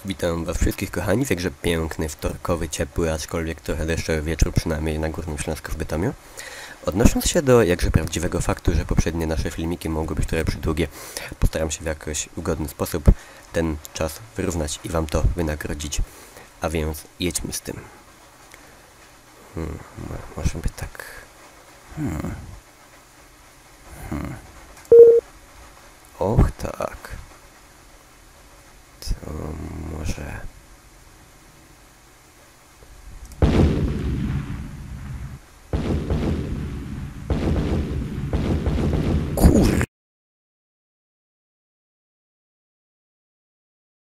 Witam was wszystkich kochani w jakże piękny, wtorkowy, ciepły, aczkolwiek trochę deszczowy wieczór, przynajmniej na Górnym Śląsku w Bytomiu. Odnosząc się do jakże prawdziwego faktu, że poprzednie nasze filmiki mogły być trochę przydługie, postaram się w jakoś ugodny sposób ten czas wyrównać i wam to wynagrodzić. A więc jedźmy z tym. Może by tak... Och